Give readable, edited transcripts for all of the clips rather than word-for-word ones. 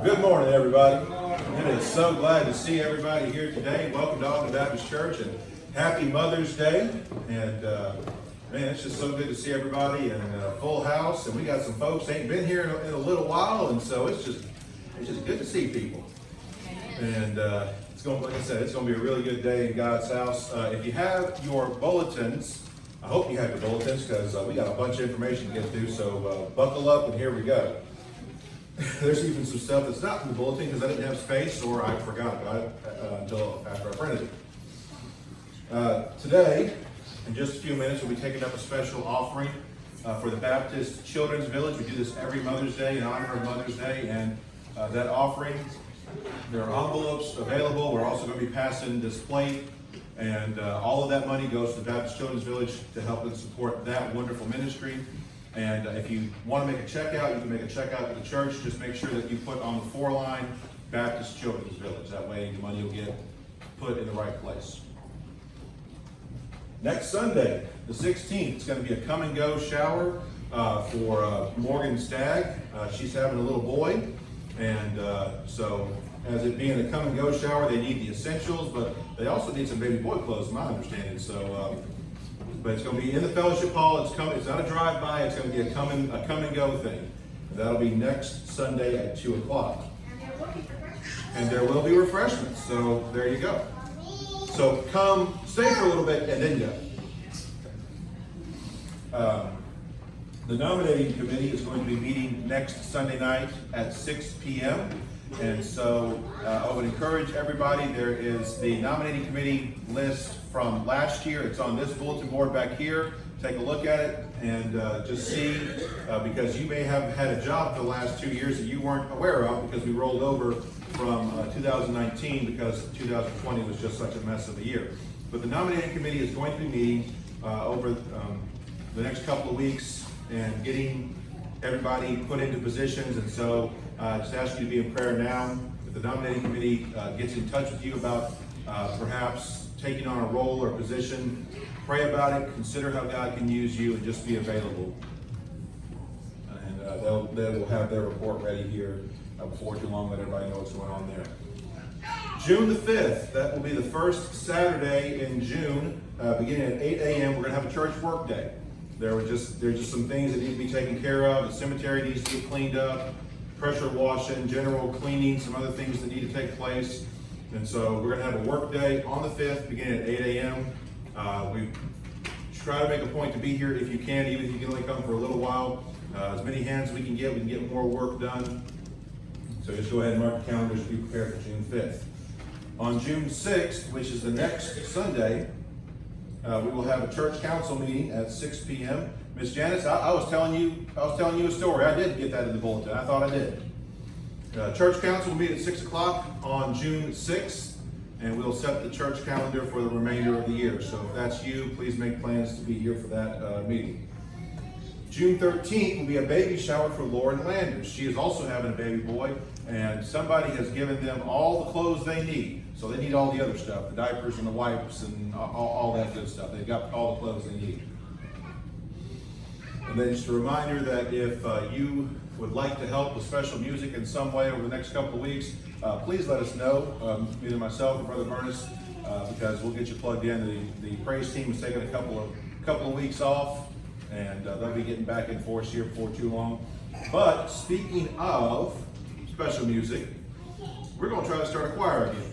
Good morning, everybody. It is so glad to see everybody here today. Welcome to Ogden Baptist Church and happy Mother's Day. And man, it's just so good to see everybody and full house. And we got some folks ain't been here in a little while, and so it's just good to see people. And it's going, like I said, it's going to be a really good day in God's house. If you have your bulletins, I hope you have your bulletins because we got a bunch of information to get through. So buckle up, and here we go. There's even some stuff that's not in the bulletin because I didn't have space or I forgot about it until after I printed it. Today, in just a few minutes, we'll be taking up a special offering for the Baptist Children's Village. We do this every Mother's Day in honor of Mother's Day, and that offering, there are envelopes available. We're also going to be passing this plate, and all of that money goes to the Baptist Children's Village to help and support that wonderful ministry. And if you want to make a check out, you can make a check out to the church. Just make sure that you put on the 4-line Baptist Children's Village. That way the money will get put in the right place. Next Sunday, the 16th, it's going to be a come and go shower for Morgan Stagg. She's having a little boy. And so as it being a come and go shower, they need the essentials, but they also need some baby boy clothes, my understanding. So but it's going to be in the fellowship hall. It's not a drive-by. It's going to be a come and go thing. And that'll be next Sunday at 2 o'clock. And there will be refreshments. So there you go. So come, stay for a little bit, and then go. The nominating committee is going to be meeting next Sunday night at 6 p.m. And so I would encourage everybody, there is the nominating committee list from last year. It's on this bulletin board back here. Take a look at it and just see, because you may have had a job for the last 2 years that you weren't aware of because we rolled over from 2019 because 2020 was just such a mess of a year. But the nominating committee is going to be meeting over the next couple of weeks and getting everybody put into positions. And so just ask you to be in prayer now. If the nominating committee gets in touch with you about perhaps taking on a role or position, pray about it, consider how God can use you, and just be available. And they will have their report ready here before too long, let everybody know what's going on there. June the 5th, that will be the first Saturday in June, beginning at 8 a.m. We're going to have a church work day. There's just some things that need to be taken care of. The cemetery needs to be cleaned up, pressure washing, general cleaning, some other things that need to take place. And so we're going to have a work day on the 5th, beginning at 8 a.m. We try to make a point to be here if you can, even if you can only come for a little while. As many hands we can get more work done. So just go ahead and mark your calendars and be prepared for June 5th. On June 6th, which is the next Sunday, we will have a church council meeting at 6 p.m. Miss Janice, I was telling you a story. I did get that in the bulletin. I thought I did. Church council will meet at 6 o'clock on June 6th, and we'll set the church calendar for the remainder of the year. So if that's you, please make plans to be here for that meeting. June 13th will be a baby shower for Lauren Landers. She is also having a baby boy, and somebody has given them all the clothes they need. So they need all the other stuff, the diapers and the wipes and all that good stuff. They've got all the clothes they need. And then just a reminder that if you would like to help with special music in some way over the next couple of weeks, please let us know, either myself or Brother Burness, because we'll get you plugged in. The praise team is taking a couple of weeks off, and they'll be getting back in force here before too long. But speaking of special music, we're going to try to start a choir again.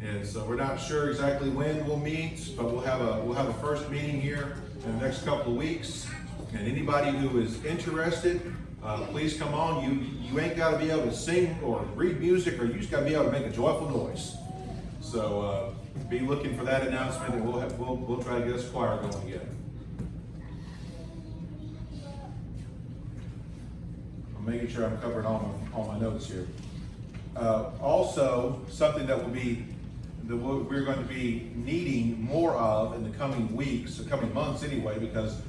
And so we're not sure exactly when we'll meet, but we'll have a first meeting here in the next couple of weeks. And anybody who is interested, please come on. You ain't got to be able to sing or read music, or you just got to be able to make a joyful noise. So be looking for that announcement, and we'll try to get this choir going again. I'm making sure I'm covering all my notes here. Also, something that we're going to be needing more of in the coming weeks, the coming months anyway, because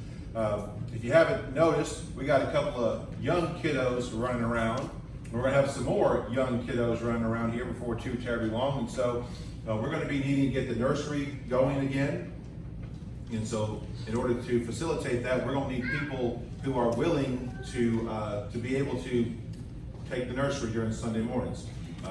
if you haven't noticed, we got a couple of young kiddos running around. We're going to have some more young kiddos running around here before too terribly long. And so we're going to be needing to get the nursery going again. And so in order to facilitate that, we're going to need people who are willing to be able to take the nursery during Sunday mornings.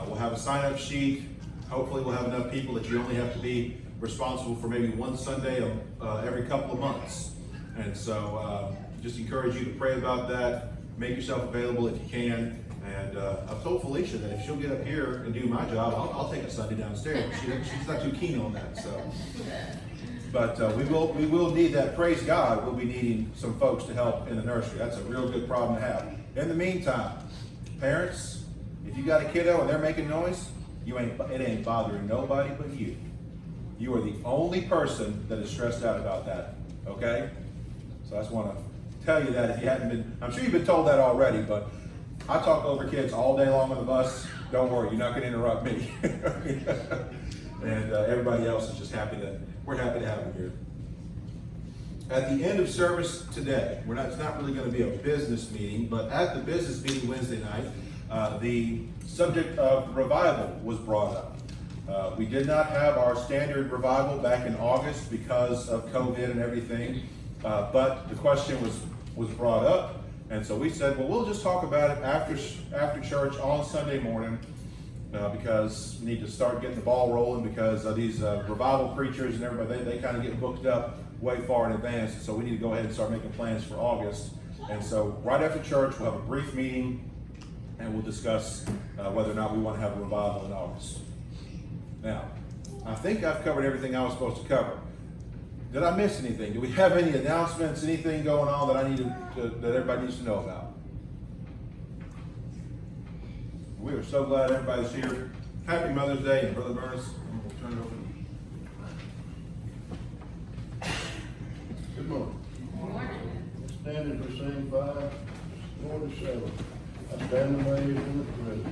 We'll have a sign-up sheet. Hopefully we'll have enough people that you only have to be responsible for maybe one Sunday every couple of months. And so just encourage you to pray about that. Make yourself available if you can. And I've told Felicia that if she'll get up here and do my job, I'll take a Sunday downstairs. She's not too keen on that. So, but we will need that. Praise God, we'll be needing some folks to help in the nursery. That's a real good problem to have. In the meantime, parents, if you got a kiddo and they're making noise, it ain't bothering nobody but you. You are the only person that is stressed out about that. Okay? So I just want to tell you that if you hadn't been, I'm sure you've been told that already, but I talk over kids all day long on the bus. Don't worry, you're not going to interrupt me. And everybody else is just we're happy to have them here. At the end of service today, it's not really going to be a business meeting, but at the business meeting Wednesday night, the subject of revival was brought up. We did not have our standard revival back in August because of COVID and everything, but the question was brought up. And so we said, well, we'll just talk about it after church on Sunday morning because we need to start getting the ball rolling because these revival preachers and everybody, they kind of get booked up way far in advance. So we need to go ahead and start making plans for August. And so right after church, we'll have a brief meeting and we'll discuss whether or not we want to have a revival in August. Now, I think I've covered everything I was supposed to cover. Did I miss anything? Do we have any announcements, anything going on that that everybody needs to know about? We are so glad everybody's here. Happy Mother's Day, and Brother Burns, we'll turn it over to you. Good morning. Good morning. Standing for Scene 5, 47. I stand amazed in the presence.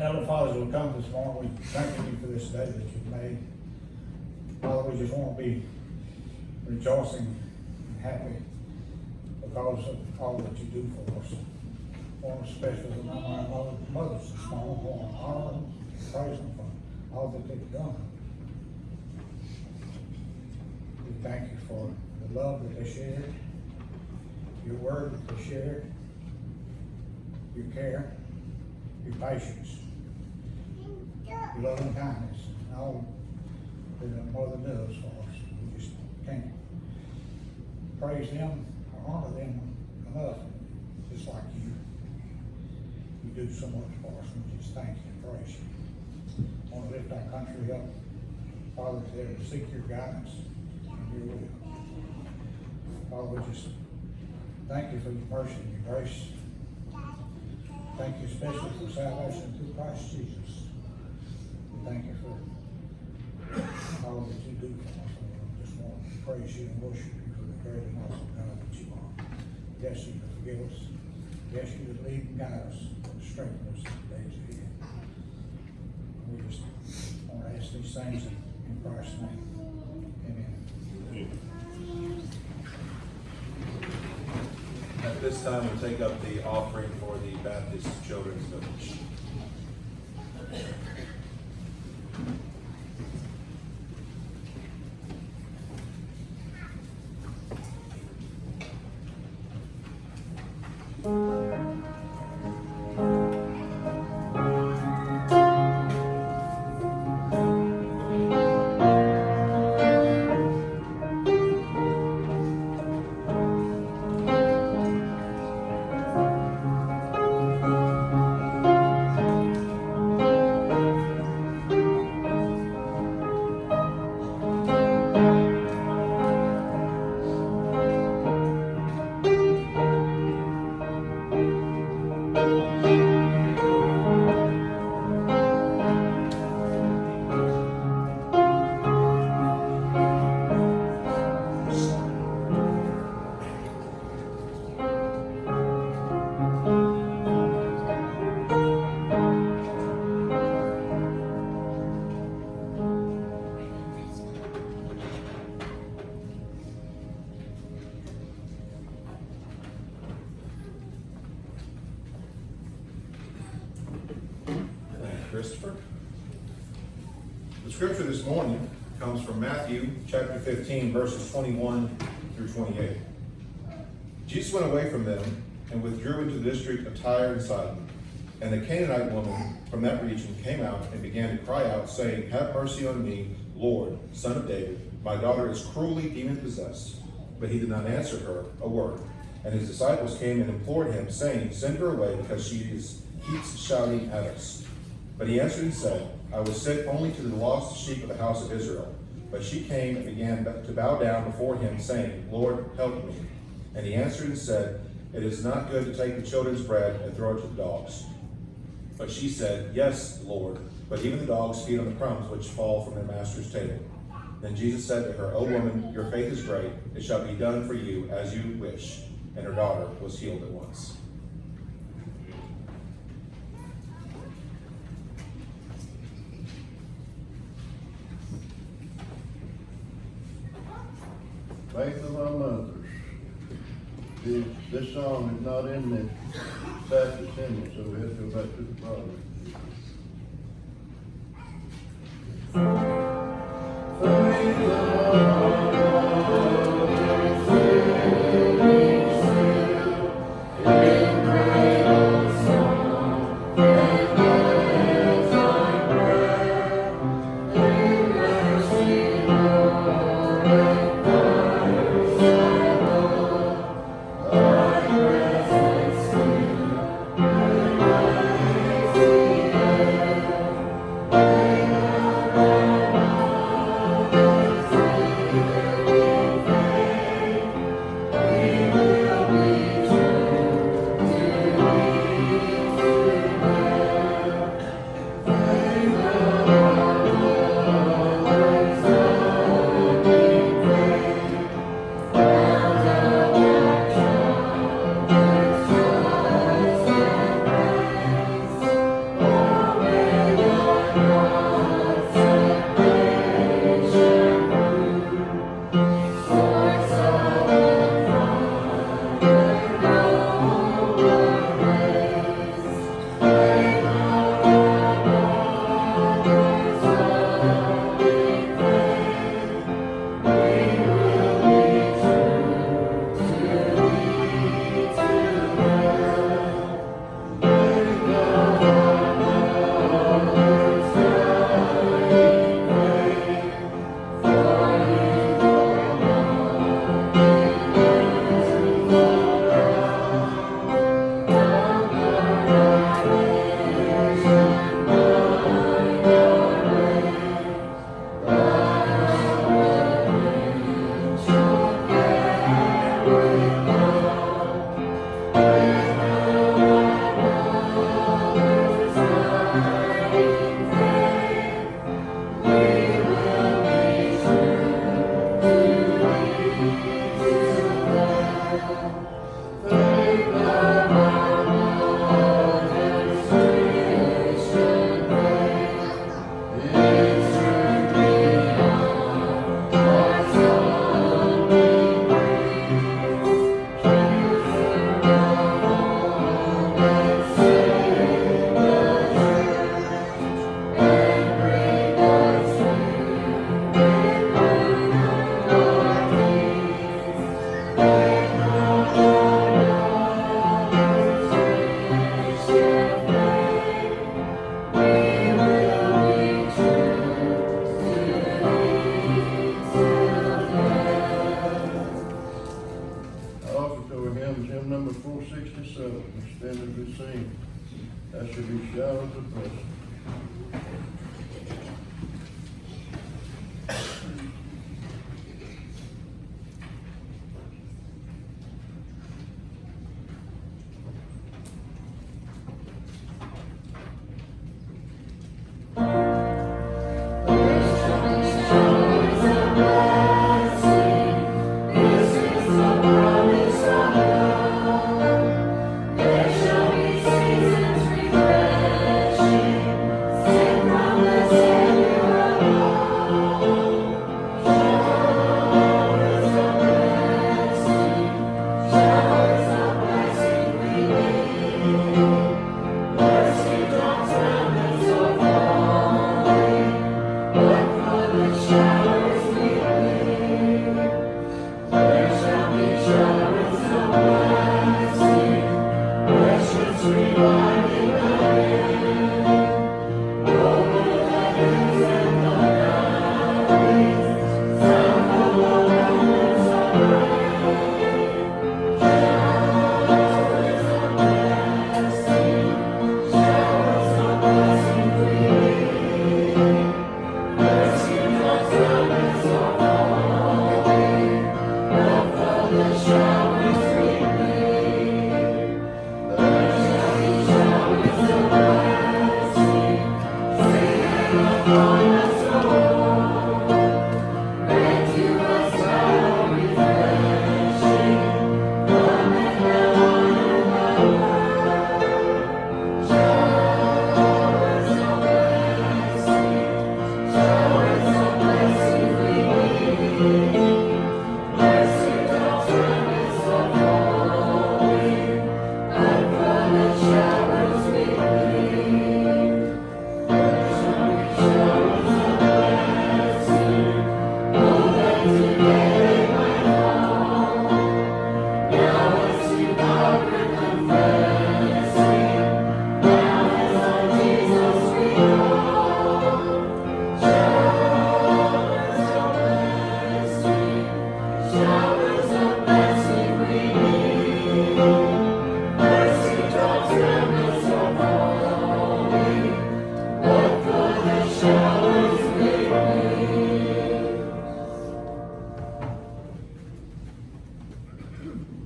Heavenly Father, as we come this morning, we thank you for this day that you've made. Father, we just want to be rejoicing and happy because of all that you do for us. I want to especially remember our mothers this morning, I want to honor them, praise them for all that they've done. We thank you for the love that they shared, your word that they shared, your care, your patience, your loving kindness, and all that a mother does for us. We just can't praise them or honor them enough, just like you. You do so much for us, and we just thank you and praise you. I want to lift our country up, Father, to seek your guidance and your will. Father, we just thank you for your mercy and your grace. Thank you especially for salvation through Christ Jesus. We thank you for all that you do for us. I just want to praise you and worship you for the great and awesome God that you are. We ask you to forgive us. We ask you to lead and guide us and strengthen us in the days ahead. We just want to ask these things in Christ's name. Amen. At this time, we'll take up the offering for the Baptist Children's Village. Christopher. The scripture this morning comes from Matthew chapter 15, verses 21 through 28. Jesus went away from them and withdrew into the district of Tyre and Sidon. And the Canaanite woman from that region came out and began to cry out, saying, "Have mercy on me, Lord, Son of David. My daughter is cruelly demon-possessed." But he did not answer her a word. And his disciples came and implored him, saying, "Send her away, because she keeps shouting at us." But he answered and said, "I was sent only to the lost sheep of the house of Israel." But she came and began to bow down before him, saying, "Lord, help me." And he answered and said, "It is not good to take the children's bread and throw it to the dogs." But she said, "Yes, Lord, but even the dogs feed on the crumbs which fall from their master's table." Then Jesus said to her, "O woman, your faith is great. It shall be done for you as you wish." And her daughter was healed at once. Faith of our mothers. This song is not in the Baptist hymn, so we have to go back to the Father. Faith of our Thank you. 67, extended receipt. That should be showers of blessing.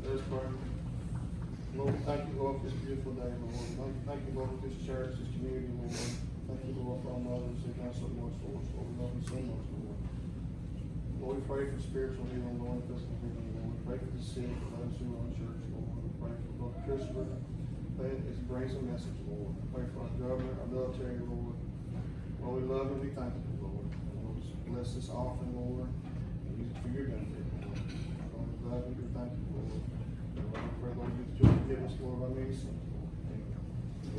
Let's pray. Lord, thank you, Lord, for this beautiful day, Lord. Thank you, Lord, for this church, this community, Lord. Thank you, Lord, for our mothers who've done so much for us, Lord. We love you so much, Lord. Lord, we pray for spiritual healing, Lord, and physical healing, Lord. We pray for the sick, for those who are in church, Lord. We pray for Lord Christopher, that is brings a message, Lord. We pray for our governor, our military, Lord. Lord, we love and we thank you, Lord. And Lord, just bless this offering, Lord, and use it for your benefit, Lord. Lord, we love you, we thank you, Lord. And Lord, we pray, Lord, that you forgive us, Lord, our many sins, Lord.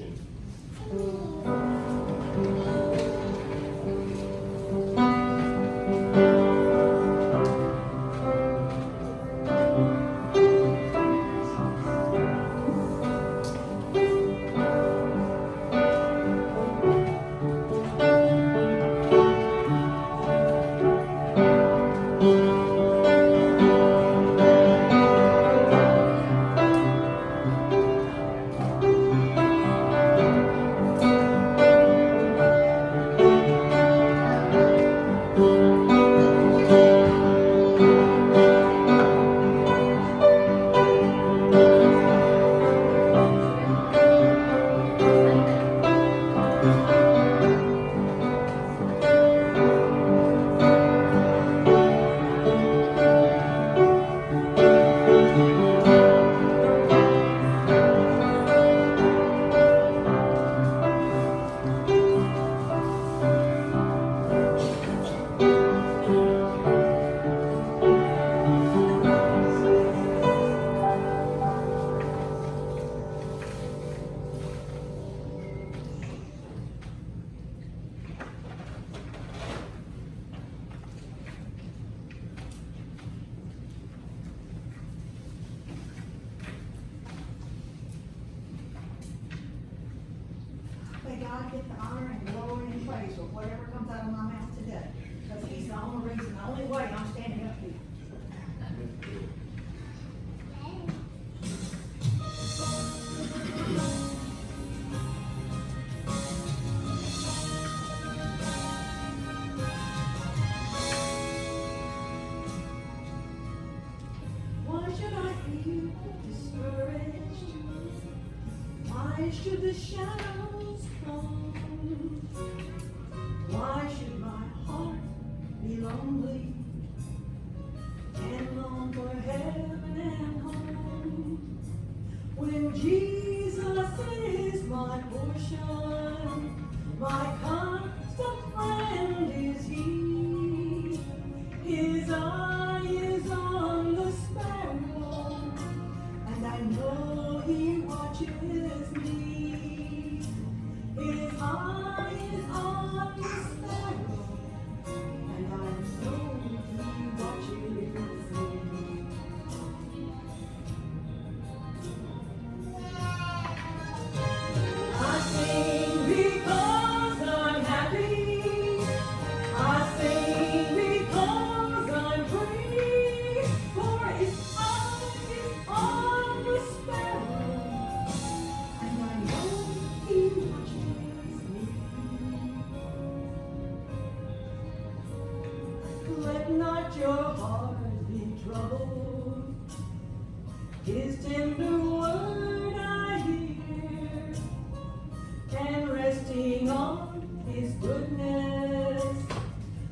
May God get the honor and glory and praise for whatever comes out of my mouth today. Because he's the only reason, the only way I'm standing up here. Why should the shadows come? Why should my heart be lonely and long for heaven and home? When Jesus is my portion, my constant friend is He. His eye is on the sparrow, and I know He watches me. His eye is on the sparrow, and I know He watches me. I sing because I'm happy. I sing because I'm free. For His eye is on the sparrow, and I know He watches me. Let not your heart be troubled. His tender word I hear, and resting on His goodness,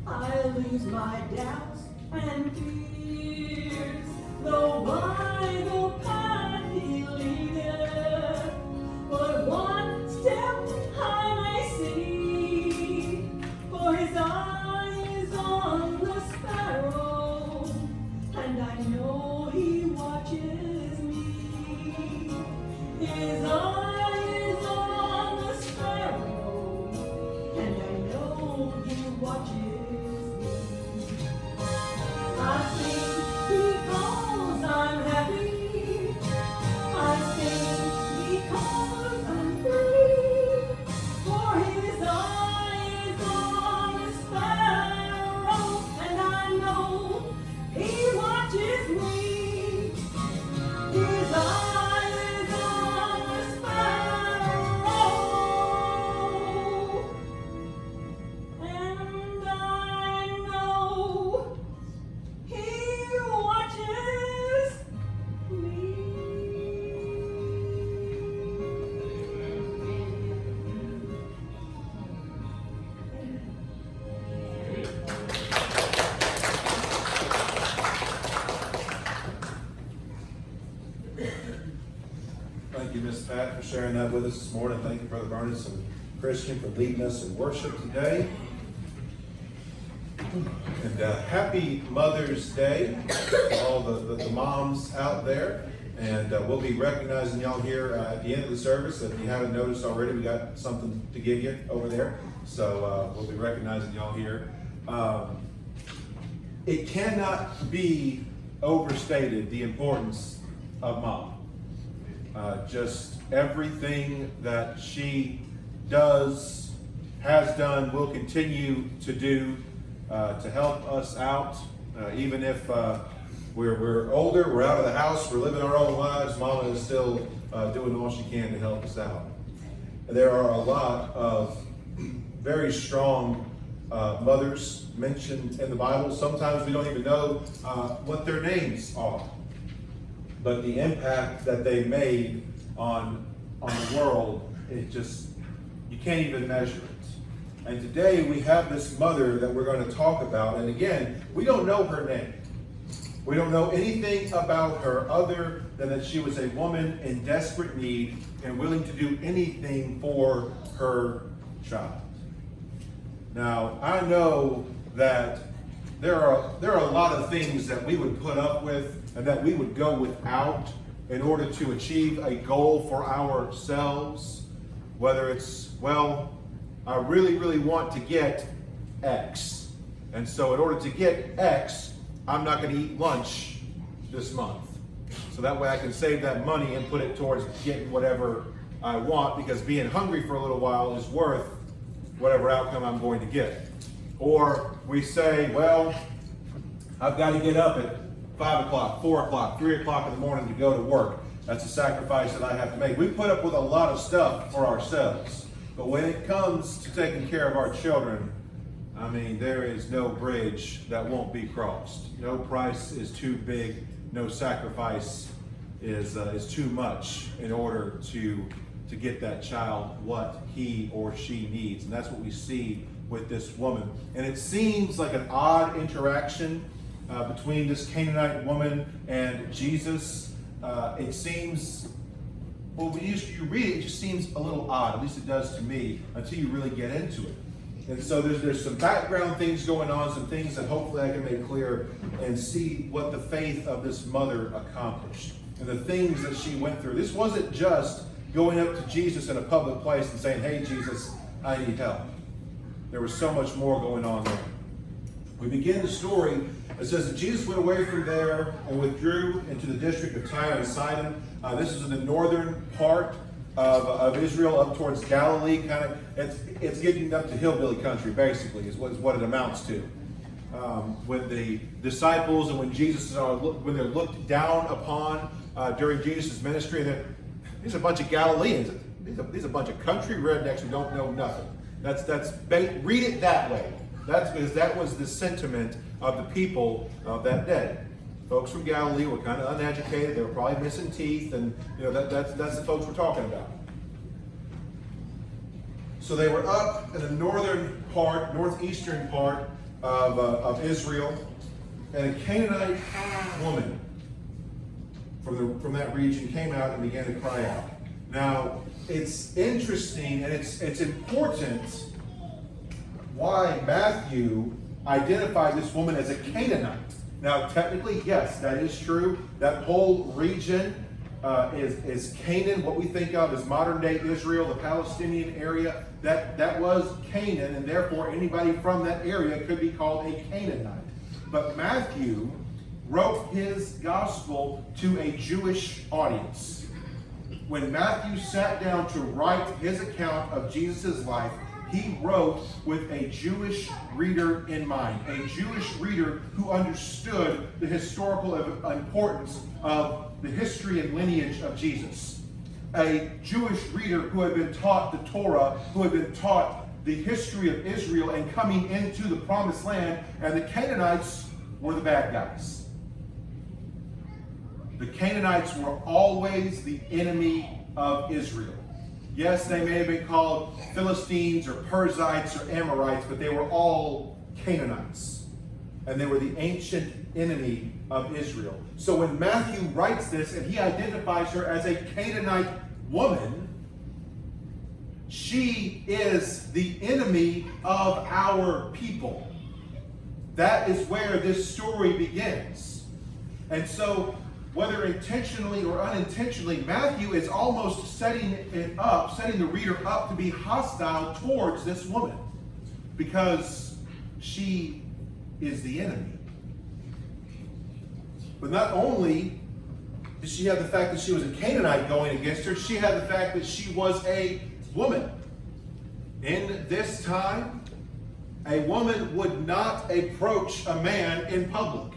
I lose my doubts and fears. Though by the path He leadeth, but one step I may see. For His eye is on the sparrow, and I know He watches me. His eye is on the sparrow, and I know He watches me. I sing because I'm happy. I sing because I'm free. For His eye is on the sparrow, and I know He watches me. His eye is on the sparrow, and I know He watches me. Thank you, Miss Pat, for sharing that with us this morning. Thank you, Brother Ernest and Christian, for leading us in worship today. And happy Mother's Day to all the moms out there. And we'll be recognizing y'all here at the end of the service. If you haven't noticed already, we got something to give you over there. So we'll be recognizing y'all here. It cannot be overstated the importance of Mom. Just everything that she does, has done, will continue to do to help us out. Even if we're older, we're out of the house, we're living our own lives, Mama is still doing all she can to help us out. There are a lot of very strong mothers mentioned in the Bible. Sometimes we don't even know what their names are. But the impact that they made on the world, it just, you can't even measure it. And today we have this mother that we're going to talk about. And again, we don't know her name. We don't know anything about her other than that she was a woman in desperate need and willing to do anything for her child. Now, I know that there are a lot of things that we would put up with and that we would go without in order to achieve a goal for ourselves. Whether it's, well, I really, really want to get X. And so in order to get X, I'm not going to eat lunch this month. So that way I can save that money and put it towards getting whatever I want, because being hungry for a little while is worth whatever outcome I'm going to get. Or we say, well, I've got to get up at 5 o'clock, 4 o'clock, 3 o'clock in the morning to go to work. That's a sacrifice that I have to make. We put up with a lot of stuff for ourselves. But when it comes to taking care of our children, I mean, there is no bridge that won't be crossed. No price is too big. No sacrifice is too much in order to to get that child what he or she needs. And that's what we see with this woman. And it seems like an odd interaction between this Canaanite woman and Jesus. It seems, well, when you read it, it just seems a little odd, at least it does to me, until you really get into it. And so there's some background things going on, some things that hopefully I can make clear and see what the faith of this mother accomplished and the things that she went through. This wasn't just going up to Jesus in a public place and saying, "Hey, Jesus, I need help." There was so much more going on there. We begin the story. It says that Jesus went away from there and withdrew into the district of Tyre and Sidon. This is in the northern part of Israel, up towards Galilee. Kind of, it's getting up to hillbilly country, basically, is what it amounts to. When the disciples and when when they're looked down upon during Jesus' ministry, these are a bunch of Galileans. These are a bunch of country rednecks who don't know nothing. Read it that way. That's because that was the sentiment of the people of that day. Folks from Galilee were kind of uneducated. They were probably missing teeth, and that's the folks we're talking about. So they were up in the northeastern part of Israel, and a Canaanite woman from that region came out and began to cry out. Now, it's interesting and it's important why Matthew identified this woman as a Canaanite. Now, technically, yes, that is true. That whole region is Canaan, what we think of as modern-day Israel, the Palestinian area. That was Canaan, and therefore anybody from that area could be called a Canaanite. But Matthew wrote his gospel to a Jewish audience. When Matthew sat down to write his account of Jesus' life, he wrote with a Jewish reader in mind, a Jewish reader who understood the historical importance of the history and lineage of Jesus. A Jewish reader who had been taught the Torah, who had been taught the history of Israel and coming into the promised land, and the Canaanites were the bad guys. The Canaanites were always the enemy of Israel. Yes, they may have been called Philistines or Perizzites or Amorites, but they were all Canaanites. And they were the ancient enemy of Israel. So when Matthew writes this and he identifies her as a Canaanite woman, she is the enemy of our people. That is where this story begins. And so, whether intentionally or unintentionally, Matthew is almost setting the reader up to be hostile towards this woman because she is the enemy. But not only did she have the fact that she was a Canaanite going against her, she had the fact that she was a woman. In this time, a woman would not approach a man in public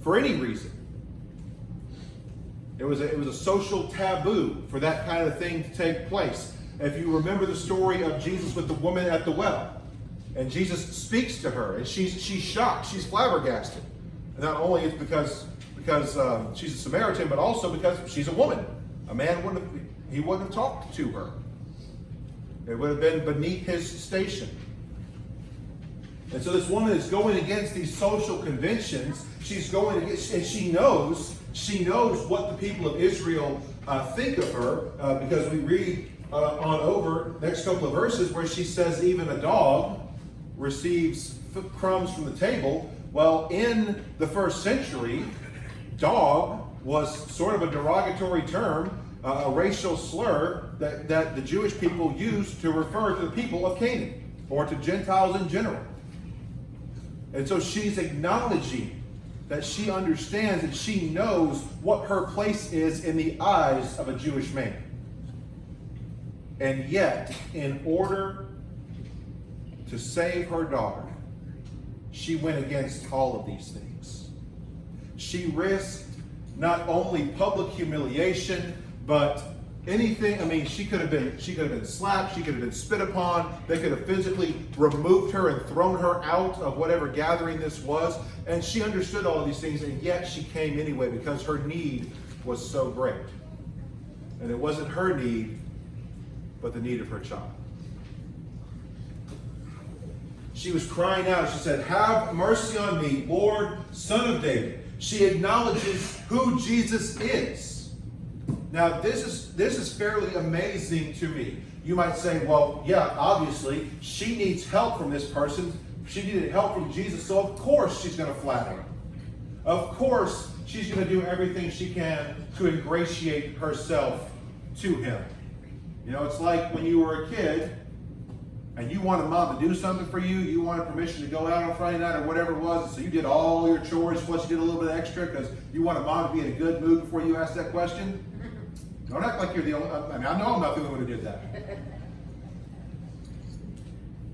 for any reason. It was a social taboo for that kind of thing to take place. If you remember the story of Jesus with the woman at the well, and Jesus speaks to her, and she's shocked, she's flabbergasted. And not only it's because she's a Samaritan, but also because she's a woman. A man wouldn't have talked to her. It would have been beneath his station. And so this woman is going against these social conventions. She's going against, and she knows what the people of Israel think of her, because we read on over next couple of verses where she says even a dog receives crumbs from the table. Well, in the first century, dog was sort of a derogatory term, a racial slur that the Jewish people used to refer to the people of Canaan or to Gentiles in general. And so she's acknowledging that she understands and she knows what her place is in the eyes of a Jewish man. And yet, in order to save her daughter, she went against all of these things. She risked not only public humiliation, but anything. I mean, she could have been slapped, she could have been spit upon, they could have physically removed her and thrown her out of whatever gathering this was. And she understood all of these things, and yet she came anyway because her need was so great. And it wasn't her need, but the need of her child. She was crying out. She said, "Have mercy on me, Lord, Son of David." She acknowledges who Jesus is. Now, this is fairly amazing to me. You might say, well, yeah, obviously, she needs help from this person. She needed help from Jesus, so of course she's going to flatter him. Of course, she's going to do everything she can to ingratiate herself to him. You know, it's like when you were a kid and you wanted mom to do something for you, you wanted permission to go out on Friday night or whatever it was, so you did all your chores, plus you did a little bit extra because you wanted mom to be in a good mood before you asked that question. Don't act like you're the only, I mean, I know I'm not the only one who did that.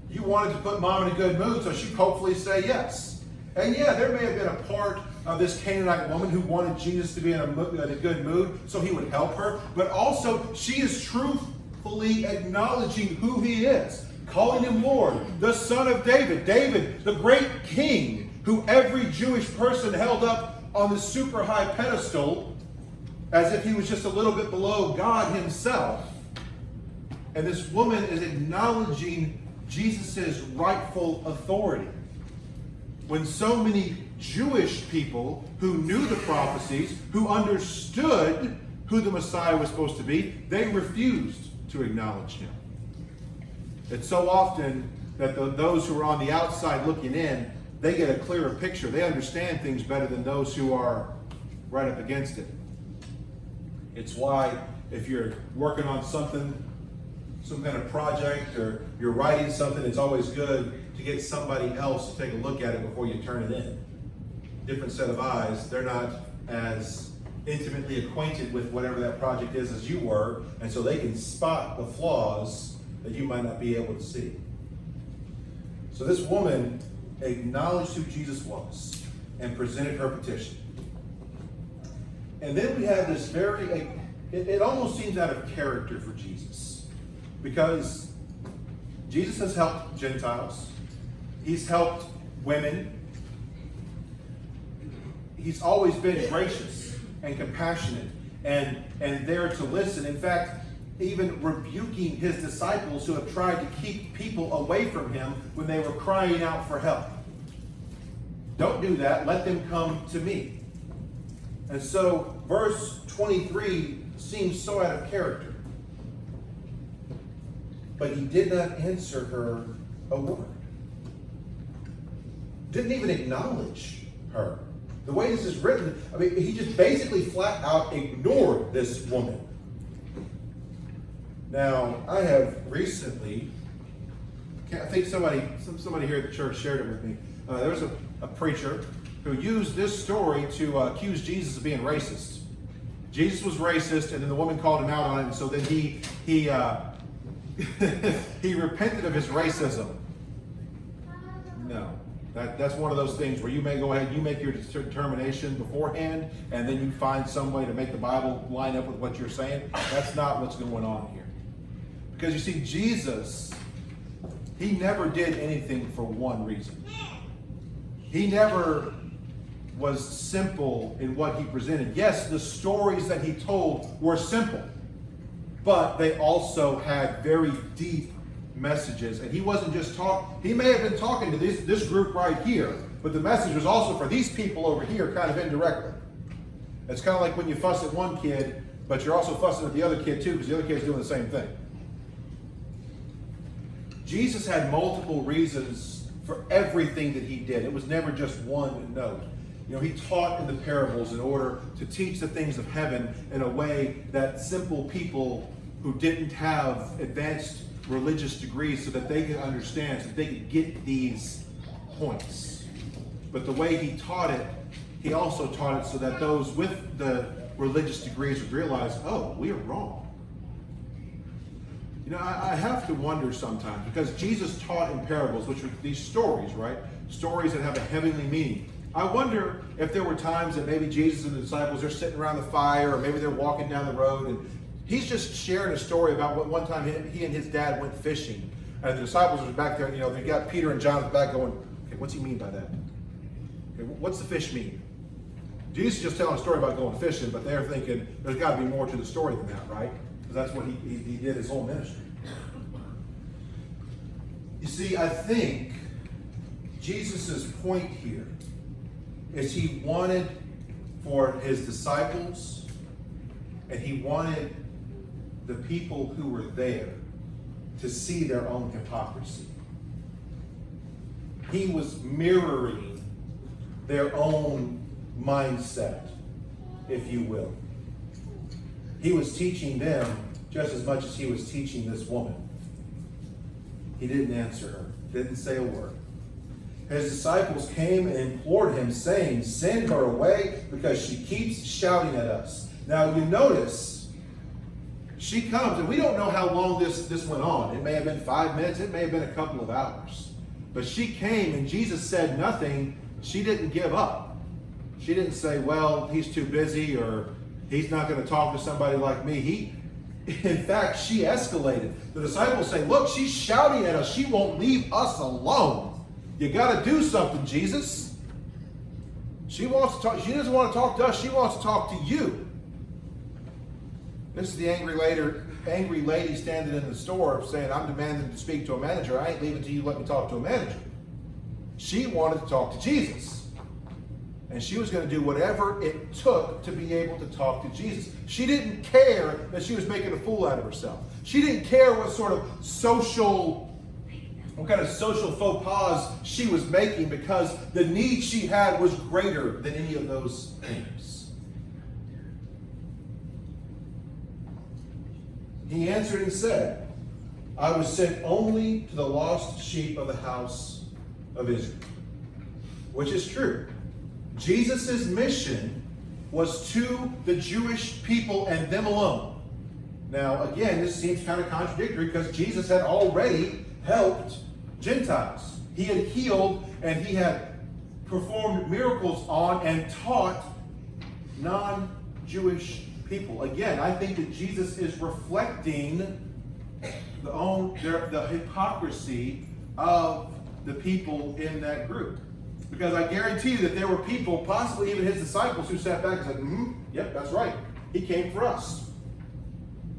You wanted to put mom in a good mood, so she'd hopefully say yes. And yeah, there may have been a part of this Canaanite woman who wanted Jesus to be in a good mood, so he would help her. But also, she is truthfully acknowledging who he is, calling him Lord, the Son of David. David, the great king, who every Jewish person held up on the super high pedestal as if he was just a little bit below God himself. And this woman is acknowledging Jesus' rightful authority. When so many Jewish people who knew the prophecies, who understood who the Messiah was supposed to be, they refused to acknowledge him. It's so often that those who are on the outside looking in, they get a clearer picture. They understand things better than those who are right up against it. It's why if you're working on something, some kind of project, or you're writing something, it's always good to get somebody else to take a look at it before you turn it in. Different set of eyes. They're not as intimately acquainted with whatever that project is as you were, and so they can spot the flaws that you might not be able to see. So this woman acknowledged who Jesus was and presented her petition. And then we have this it almost seems out of character for Jesus, because Jesus has helped Gentiles. He's helped women. He's always been gracious and compassionate and there to listen. In fact, even rebuking his disciples who have tried to keep people away from him when they were crying out for help. Don't do that. Let them come to me. And so verse 23 seems so out of character. But he did not answer her a word. Didn't even acknowledge her. The way this is written, I mean, he just basically flat out ignored this woman. Now, I have recently, I think somebody here at the church shared it with me. There was a preacher who used this story to accuse Jesus of being racist. Jesus was racist, and then the woman called him out on it, and so then he he repented of his racism. No. That's one of those things where you may go ahead, you make your determination beforehand, and then you find some way to make the Bible line up with what you're saying. That's not what's going on here. Because you see, Jesus, he never did anything for one reason. He never was simple in what he presented. Yes, the stories that he told were simple, but they also had very deep messages. And he wasn't just he may have been talking to this group right here, but the message was also for these people over here, kind of indirectly. It's kind of like when you fuss at one kid, but you're also fussing at the other kid too, because the other kid's doing the same thing. Jesus had multiple reasons for everything that he did. It was never just one note. You know, he taught in the parables in order to teach the things of heaven in a way that simple people who didn't have advanced religious degrees so that they could understand, so that they could get these points. But the way he taught it, he also taught it so that those with the religious degrees would realize, oh, we are wrong. You know, I have to wonder sometimes, because Jesus taught in parables, which are these stories, right? Stories that have a heavenly meaning. I wonder if there were times that maybe Jesus and the disciples are sitting around the fire, or maybe they're walking down the road, and he's just sharing a story about what one time he and his dad went fishing. And the disciples were back there, you know, they got Peter and John at the back going, okay, what's he mean by that? Okay, what's the fish mean? Jesus is just telling a story about going fishing, but they're thinking there's got to be more to the story than that, right? Because that's what he did his whole ministry. You see, I think Jesus' point here is he wanted for his disciples, and he wanted the people who were there to see their own hypocrisy. He was mirroring their own mindset, if you will. He was teaching them just as much as he was teaching this woman. He didn't answer her, didn't say a word. His disciples came and implored him, saying, "Send her away, because she keeps shouting at us." Now you notice, she comes, and we don't know how long this went on. It may have been 5 minutes, it may have been a couple of hours. But she came, and Jesus said nothing. She didn't give up. She didn't say, well, he's too busy, or he's not going to talk to somebody like me. In fact, she escalated. The disciples say, look, she's shouting at us. She won't leave us alone. You got to do something, Jesus. She wants to talk. She doesn't want to talk to us. She wants to talk to you. This is the angry lady standing in the store saying, I'm demanding to speak to a manager. I ain't leaving till you let me talk to a manager. She wanted to talk to Jesus. And she was going to do whatever it took to be able to talk to Jesus. She didn't care that she was making a fool out of herself. She didn't care what kind of social faux pas she was making, because the need she had was greater than any of those things. He answered and said, I was sent only to the lost sheep of the house of Israel. Which is true. Jesus' mission was to the Jewish people and them alone. Now, again, this seems kind of contradictory, because Jesus had already helped Gentiles. He had healed and he had performed miracles on and taught non-Jewish people. Again, I think that Jesus is reflecting the hypocrisy of the people in that group. Because I guarantee you that there were people, possibly even his disciples, who sat back and said, yep, that's right. He came for us.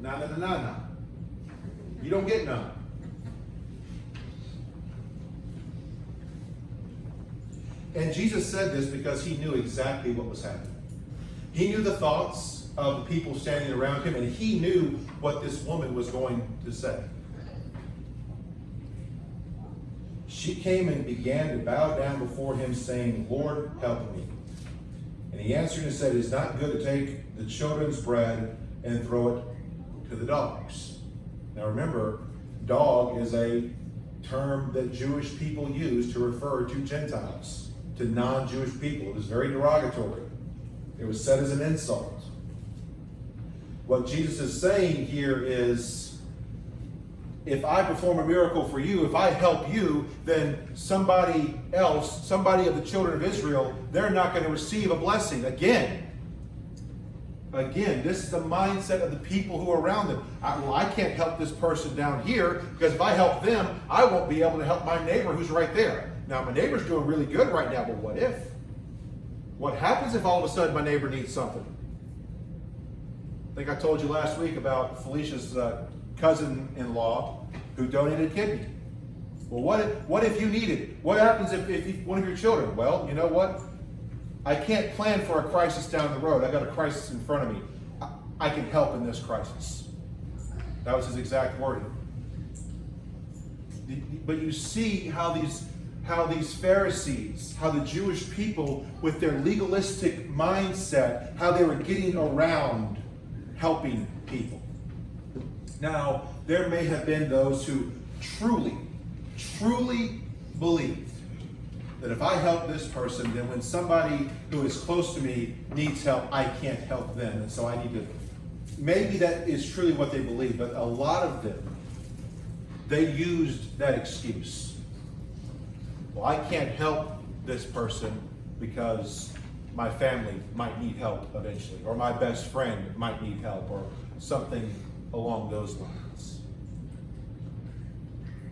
No. You don't get none. And Jesus said this because he knew exactly what was happening. He knew the thoughts of the people standing around him, and he knew what this woman was going to say. She came and began to bow down before him, saying, Lord, help me. And he answered and said, It is not good to take the children's bread and throw it to the dogs. Now remember, dog is a term that Jewish people use to refer to Gentiles, to non-Jewish people. It was very derogatory. It was said as an insult. What Jesus is saying here is, if I perform a miracle for you, if I help you, then somebody else, somebody of the children of Israel, they're not going to receive a blessing. Again, this is the mindset of the people who are around them. I can't help this person down here, because if I help them, I won't be able to help my neighbor who's right there. Now, my neighbor's doing really good right now, but what if? What happens if all of a sudden my neighbor needs something? I think I told you last week about Felicia's cousin-in-law who donated a kidney. Well, what if you need it? What happens if one of your children? Well, you know what? I can't plan for a crisis down the road. I got a crisis in front of me. I can help in this crisis. That was his exact wording. But you see how these Pharisees, how the Jewish people with their legalistic mindset, how they were getting around helping people. Now, there may have been those who truly believed that if I help this person, then when somebody who is close to me needs help, I can't help them. And so I need to. Maybe that is truly what they believe, but a lot of them, they used that excuse. Well, I can't help this person because my family might need help eventually, or my best friend might need help, or something along those lines.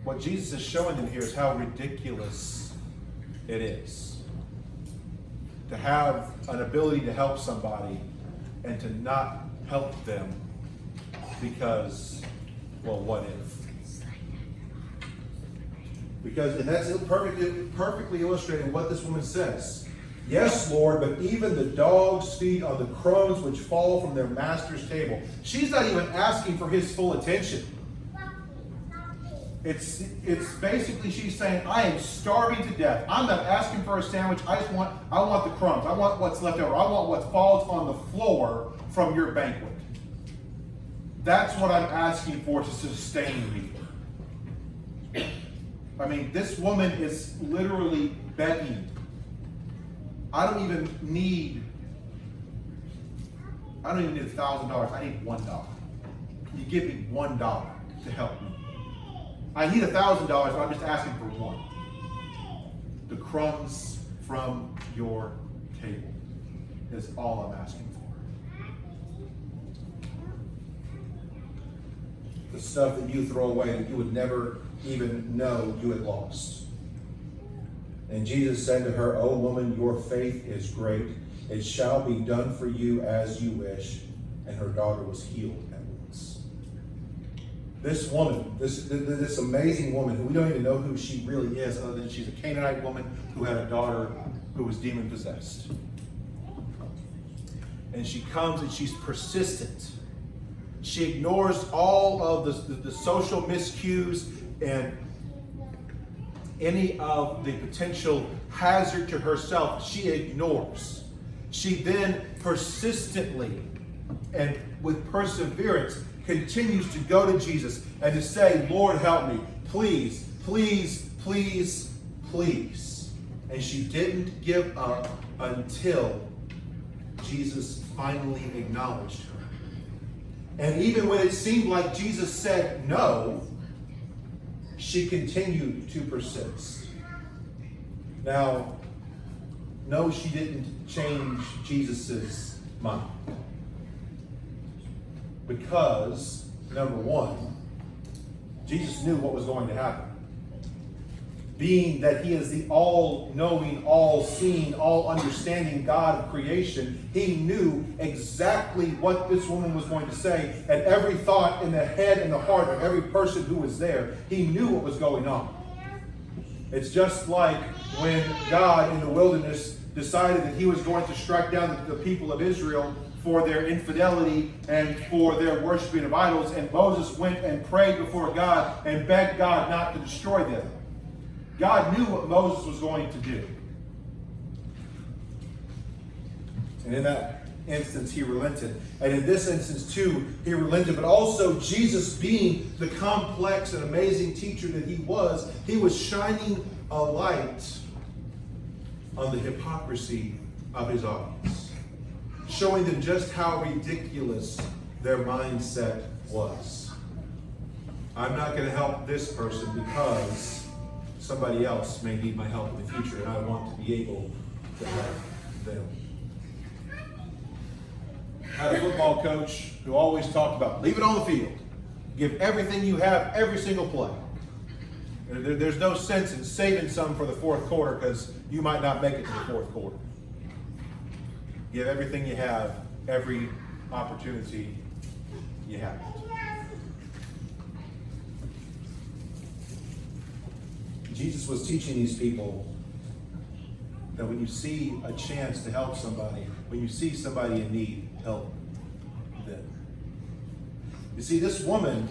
What Jesus is showing them here is how ridiculous it is to have an ability to help somebody and to not help them because, well, what if? Because, and that's perfectly illustrating what this woman says. Yes, Lord, but even the dogs feed on the crumbs which fall from their master's table. She's not even asking for his full attention. It's basically she's saying, I am starving to death. I'm not asking for a sandwich. I want the crumbs. I want what's left over. I want what falls on the floor from your banquet. That's what I'm asking for to sustain me. I mean, this woman is literally begging. I don't even need $1,000. I need $1. You give me $1 to help me. I need $1,000, but I'm just asking for one. The crumbs from your table is all I'm asking for. The stuff that you throw away that you would never even know you had lost. And Jesus said to her, O woman, your faith is great. It shall be done for you as you wish. And her daughter was healed at once. This woman, this amazing woman, who we don't even know who she really is, other than she's a Canaanite woman who had a daughter who was demon possessed. And she comes and she's persistent. She ignores all of the social miscues and any of the potential hazard to herself. She ignores. She then persistently and with perseverance continues to go to Jesus and to say, Lord, help me. Please, please, please, please. And she didn't give up until Jesus finally acknowledged her. And even when it seemed like Jesus said no, she continued to persist. Now, no, she didn't change Jesus's mind. Because, number one, Jesus knew what was going to happen. Being that he is the all-knowing, all-seeing, all-understanding God of creation, he knew exactly what this woman was going to say, and every thought in the head and the heart of every person who was there, he knew what was going on. It's just like when God in the wilderness decided that he was going to strike down the people of Israel for their infidelity and for their worshiping of idols, and Moses went and prayed before God and begged God not to destroy them. God knew what Moses was going to do. And in that instance, he relented. And in this instance, too, he relented. But also, Jesus, being the complex and amazing teacher that he was shining a light on the hypocrisy of his audience, showing them just how ridiculous their mindset was. I'm not going to help this person because somebody else may need my help in the future, and I want to be able to help them. I had a football coach who always talked about leave it on the field. Give everything you have every single play. There's no sense in saving some for the fourth quarter because you might not make it to the fourth quarter. Give everything you have every opportunity you have. Jesus was teaching these people that when you see a chance to help somebody, when you see somebody in need, help them. You see, this woman,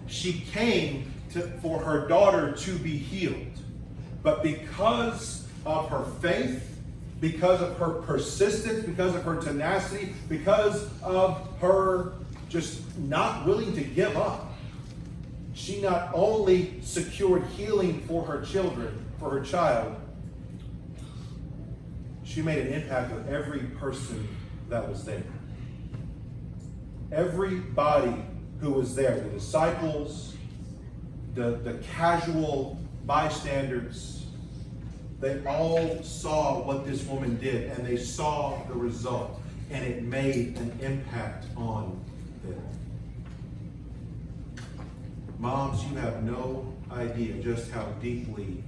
she came for her daughter to be healed. But because of her faith, because of her persistence, because of her tenacity, because of her just not willing to give up, she not only secured healing for her children, for her child, she made an impact on every person that was there. Everybody who was there, the disciples, the casual bystanders, they all saw what this woman did, and they saw the result, and it made an impact on them. Moms, you have no idea just how deeply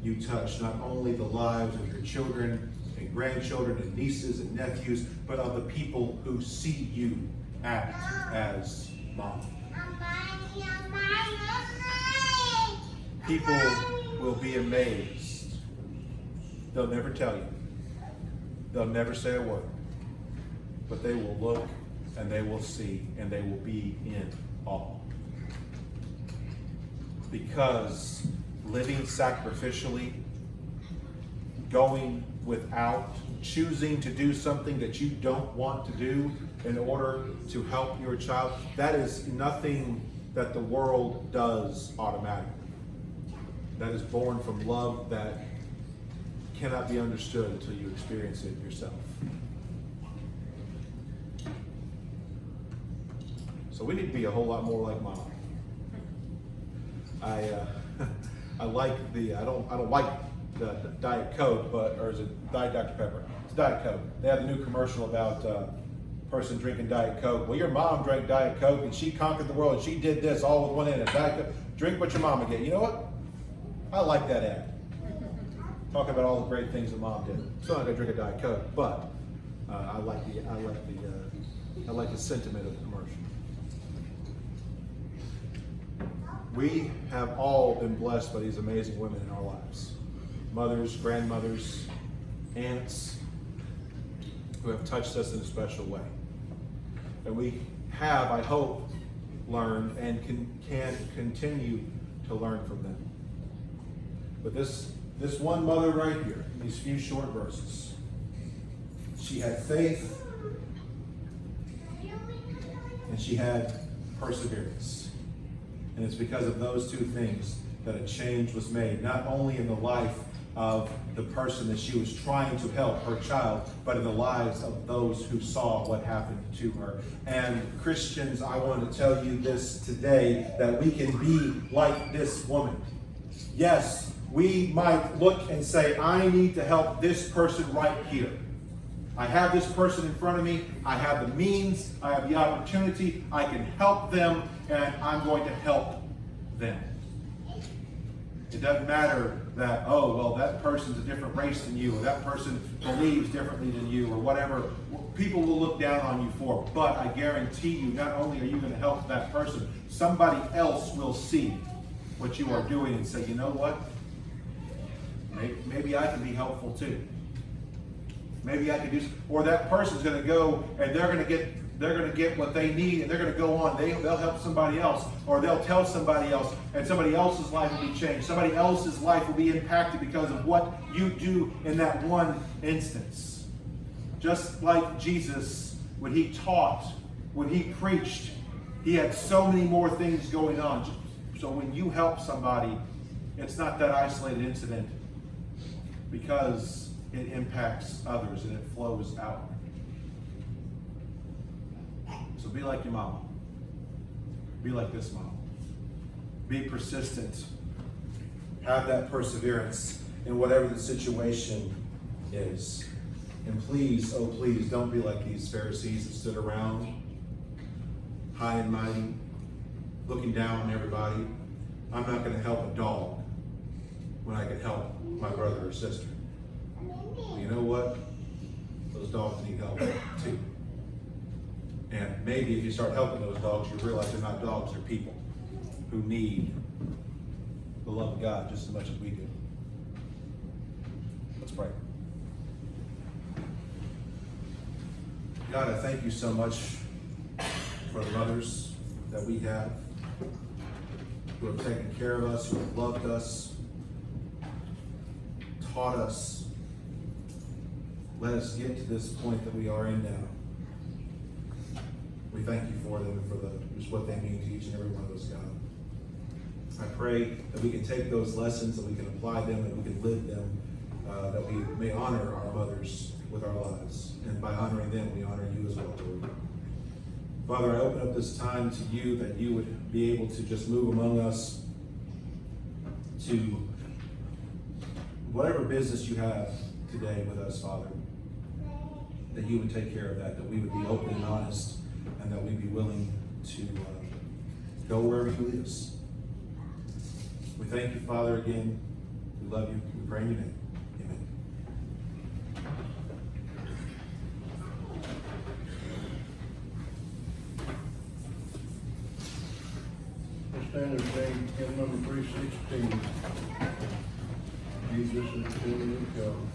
you touch not only the lives of your children and grandchildren and nieces and nephews, but of the people who see you act as mom. People will be amazed. They'll never tell you. They'll never say a word. But they will look and they will see and they will be in awe. Because living sacrificially, going without, choosing to do something that you don't want to do in order to help your child, that is nothing that the world does automatically. That is born from love that cannot be understood until you experience it yourself. So we need to be a whole lot more like Mom. I like the, I don't like the Diet Coke, or is it Diet Dr. Pepper? It's Diet Coke. They have the new commercial about person drinking Diet Coke. Well, your mom drank Diet Coke and she conquered the world and she did this all with one end. Diet Coke. Drink what your mama get. You know what? I like that ad. Talking about all the great things that Mom did. Still not gonna drink a Diet Coke, but I like the sentiment of the commercial. We have all been blessed by these amazing women in our lives. Mothers, grandmothers, aunts, who have touched us in a special way. And we have, I hope, learned and can continue to learn from them. But this one mother right here, in these few short verses, she had faith and she had perseverance. And it's because of those two things that a change was made, not only in the life of the person that she was trying to help, her child, but in the lives of those who saw what happened to her. And Christians, I want to tell you this today, that we can be like this woman. Yes, we might look and say, I need to help this person right here. I have this person in front of me, I have the means, I have the opportunity, I can help them, and I'm going to help them. It doesn't matter that, oh, well, that person's a different race than you, or that person believes differently than you, or whatever people will look down on you for. But I guarantee you, not only are you going to help that person, somebody else will see what you are doing and say, you know what? Maybe I can be helpful too. Maybe I can do, or that person's going to go and they're going to get what they need, and they're going to go on. They'll help somebody else, or they'll tell somebody else, and somebody else's life will be changed. Somebody else's life will be impacted because of what you do in that one instance. Just like Jesus, when he taught, when he preached, he had so many more things going on. So when you help somebody, it's not that isolated incident, because it impacts others and it flows out. So be like your mama. Be like this mama. Be persistent. Have that perseverance in whatever the situation is. And please, oh please, don't be like these Pharisees that stood around, high and mighty, looking down on everybody. I'm not going to help a dog when I can help my brother or sister. Well, you know what? Those dogs need help too. And maybe if you start helping those dogs, you realize they're not dogs, they're people who need the love of God just as much as we do. Let's pray. God, I thank you so much for the mothers that we have, who have taken care of us, who have loved us, taught us, let us get to this point that we are in now. We thank you for them and for just what they mean to each and every one of us, God. I pray that we can take those lessons, that we can apply them, and we can live them, that we may honor our mothers with our lives. And by honoring them, we honor you as well, Lord. Father, I open up this time to you, that you would be able to just move among us to whatever business you have today with us, Father, that you would take care of that we would be open and honest, and that we'd be willing to go wherever you lead us. We thank you, Father, again. We love you. We pray in your name. Amen. Let's stand and sing hymn number 316. Jesus is still come.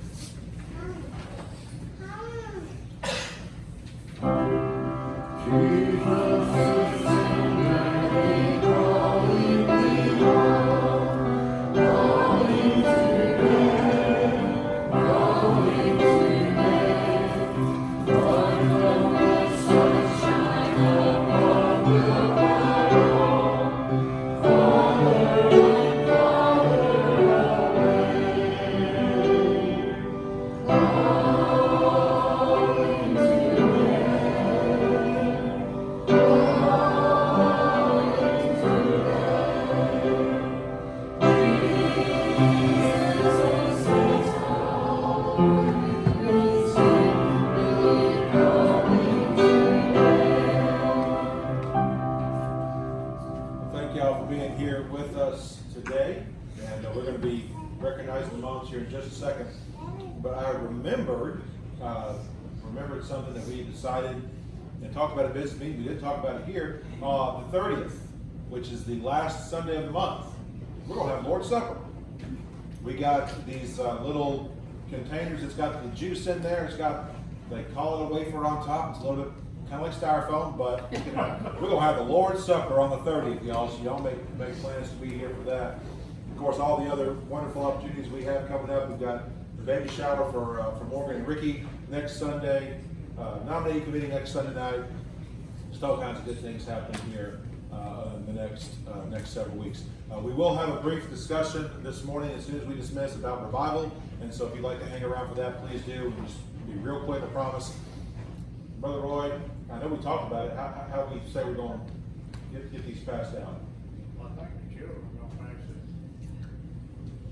Thank y'all for being here with us today, and we're going to be recognizing the moms here in just a second. But I remembered something that we decided and talked about at business meeting. We did talk about it here. The 30th, which is the last Sunday of the month, we're going to have Lord's Supper. We got these little containers. It's got the juice in there. They call it a wafer on top. It's a little bit kind of like styrofoam, but we're going to have the Lord's Supper on the 30th, y'all. So y'all make plans to be here for that. Of course, all the other wonderful opportunities we have coming up. We've got the baby shower for Morgan and Ricky next Sunday, nominating committee next Sunday night. Just all kinds of good things happening here in the next several weeks. We will have a brief discussion this morning as soon as we dismiss about revival, and so if you'd like to hang around for that, please do. We'll just be real quick, I promise. Brother Roy, I know we talked about it. How do we say we're going to get these passed out? Well, I think the children are gonna pass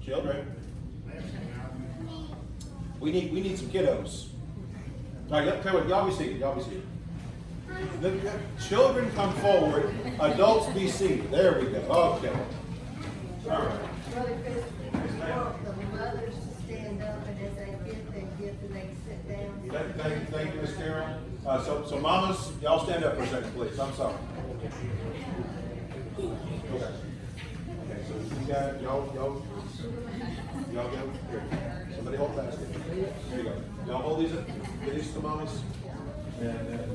it. Children? Now, We need some kiddos. All right, tell you what, y'all be seated. The children come forward, adults be seated. There we go. Okay. All right. Brother Chris, we want the mothers to stand up, and as they get, and they sit down. Thank you, Ms. Carol. So mamas, y'all stand up for a second, please. I'm sorry. Okay, so you got, y'all go here. Somebody hold fast. There you go. Y'all hold these, get these to mamas. And then,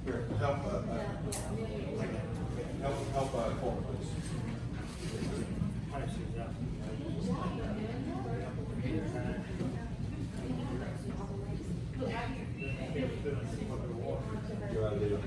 here, help Corbin, please. pass it out. You're out of here.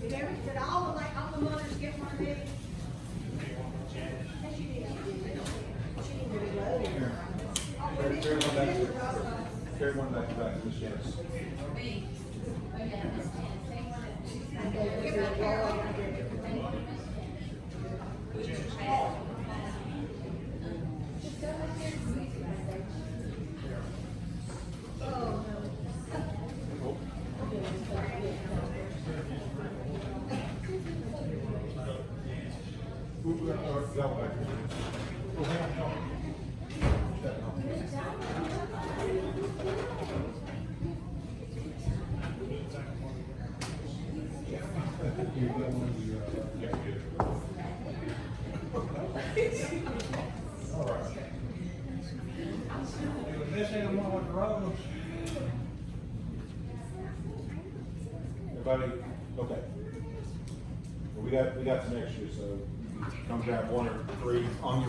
Did all the mothers get one of these? Yes, you did. She didn't really load it. Carry one back to Ms. Janice. They were missing them on the roads. Everybody, okay. Well, we got some extras, so you can come grab one or three on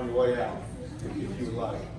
your way out, if you would like.